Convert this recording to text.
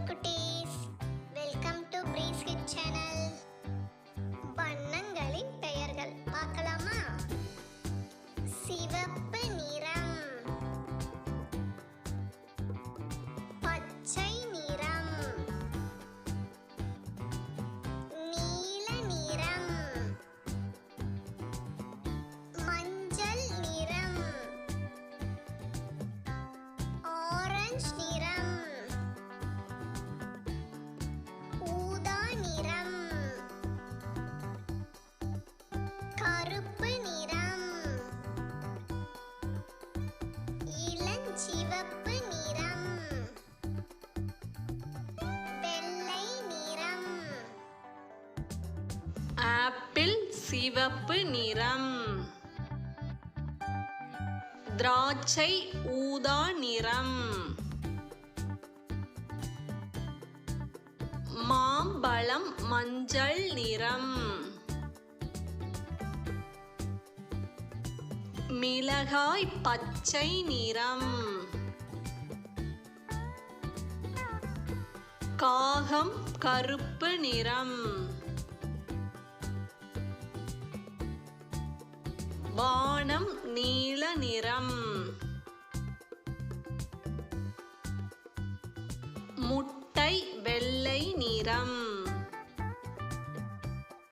குட்டீஸ், welcome to breeze kid channel. வண்ணங்களின் பெயர்கள் பார்க்கலாமா? சிவப்பு நிறம், பச்சை நிறம், நீல நிறம், மஞ்சள் நிறம், ஆரஞ்சு நிறம், ஊதா நிறம், கருப்பு நிறம், இளஞ்சிவப்பு நிறம், வெள்ளை நிறம். ஆப்பிள் சிவப்பு நிறம், திராட்சை ஊதா நிறம், மாம்பழம் மஞ்சள் நிறம், மிளகாய் பச்சை நிறம், காகம் கருப்பு நிறம், வானம் நீல நிறம், முட்டை வெள்ளை நிறம்.